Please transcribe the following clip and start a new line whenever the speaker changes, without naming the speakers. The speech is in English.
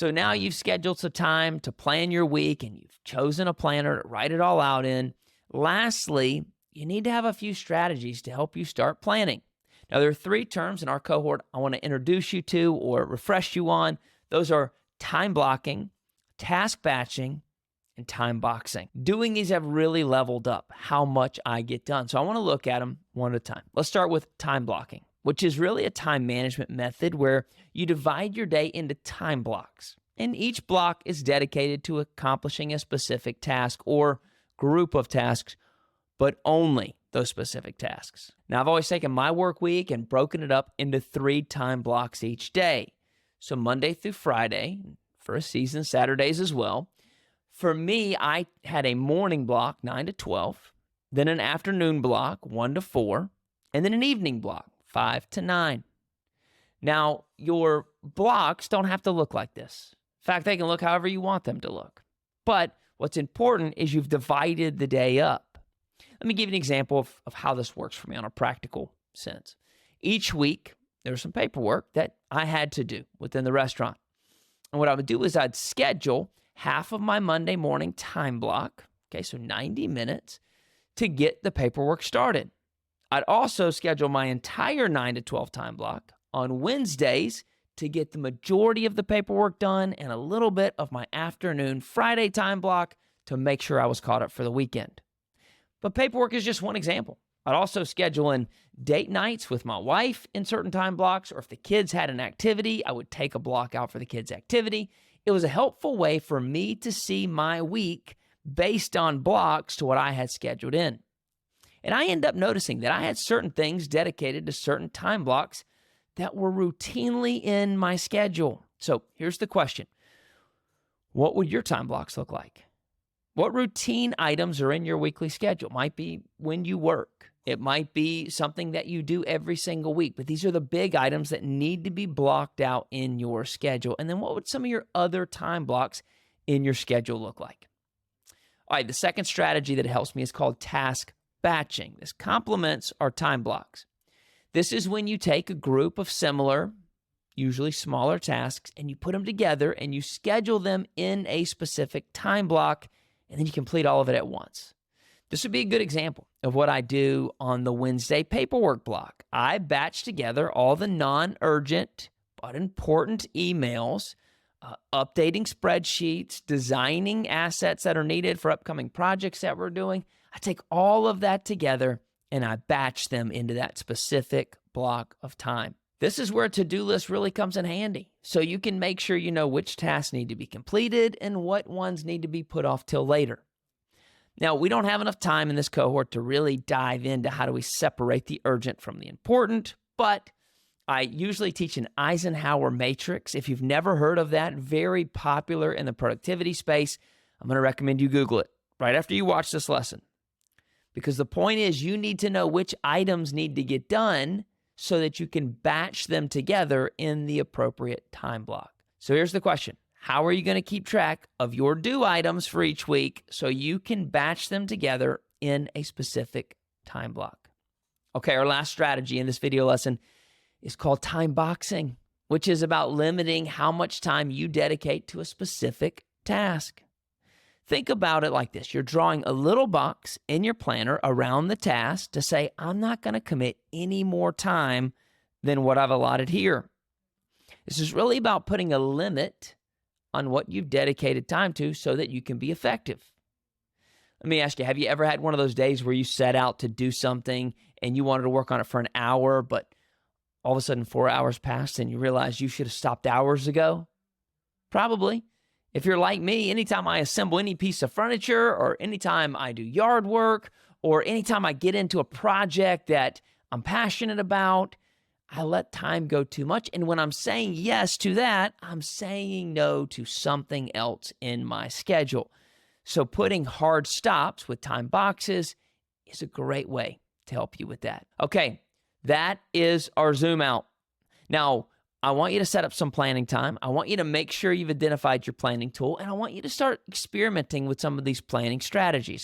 So now you've scheduled some time to plan your week and you've chosen a planner to write it all out in. Lastly, you need to have a few strategies to help you start planning. Now, there are 3 terms in our cohort I want to introduce you to or refresh you on. Those are time blocking, task batching, and time boxing. Doing these have really leveled up how much I get done. So I want to look at them one at a time. Let's start with time blocking, which is really a time management method where you divide your day into time blocks. And each block is dedicated to accomplishing a specific task or group of tasks, but only those specific tasks. Now, I've always taken my work week and broken it up into 3 time blocks each day. So Monday through Friday, for a season, Saturdays as well. For me, I had a morning block, 9 to 12, then an afternoon block, 1 to 4, and then an evening block, 5 to 9. Now, your blocks don't have to look like this. In fact, they can look however you want them to look. But what's important is you've divided the day up. Let me give you an example of how this works for me on a practical sense. Each week, there's some paperwork that I had to do within the restaurant. And what I would do is I'd schedule half of my Monday morning time block, okay, so 90 minutes, to get the paperwork started. I'd also schedule my entire 9 to 12 time block on Wednesdays to get the majority of the paperwork done and a little bit of my afternoon Friday time block to make sure I was caught up for the weekend. But paperwork is just one example. I'd also schedule in date nights with my wife in certain time blocks, or if the kids had an activity, I would take a block out for the kids' activity. It was a helpful way for me to see my week based on blocks to what I had scheduled in. And I ended up noticing that I had certain things dedicated to certain time blocks that were routinely in my schedule. So here's the question. What would your time blocks look like? What routine items are in your weekly schedule? It might be when you work. It might be something that you do every single week, but these are the big items that need to be blocked out in your schedule. And then what would some of your other time blocks in your schedule look like? All right, the second strategy that helps me is called task batching. This complements our time blocks. This is when you take a group of similar, usually smaller tasks, and you put them together and you schedule them in a specific time block, and then you complete all of it at once. This would be a good example of what I do on the Wednesday paperwork block. I batch together all the non-urgent but important emails, updating spreadsheets, designing assets that are needed for upcoming projects that we're doing. I take all of that together and I batch them into that specific block of time. This is where a to-do list really comes in handy. So you can make sure you know which tasks need to be completed and what ones need to be put off till later. Now, we don't have enough time in this cohort to really dive into how do we separate the urgent from the important, but I usually teach an Eisenhower matrix. If you've never heard of that, very popular in the productivity space, I'm going to recommend you Google it right after you watch this lesson. Because the point is you need to know which items need to get done so that you can batch them together in the appropriate time block. So here's the question. How are you going to keep track of your due items for each week so you can batch them together in a specific time block? Okay, our last strategy in this video lesson is called time boxing, which is about limiting how much time you dedicate to a specific task. Think about it like this. You're drawing a little box in your planner around the task to say, I'm not going to commit any more time than what I've allotted here. This is really about putting a limit on what you've dedicated time to so that you can be effective. Let me ask you, have you ever had one of those days where you set out to do something and you wanted to work on it for an hour, but all of a sudden 4 hours passed and you realized you should have stopped hours ago? Probably. If you're like me, anytime I assemble any piece of furniture or anytime I do yard work or anytime I get into a project that I'm passionate about, I let time go too much. And when I'm saying yes to that, I'm saying no to something else in my schedule. So putting hard stops with time boxes is a great way to help you with that. Okay, that is our zoom out. Now, I want you to set up some planning time. I want you to make sure you've identified your planning tool, and I want you to start experimenting with some of these planning strategies.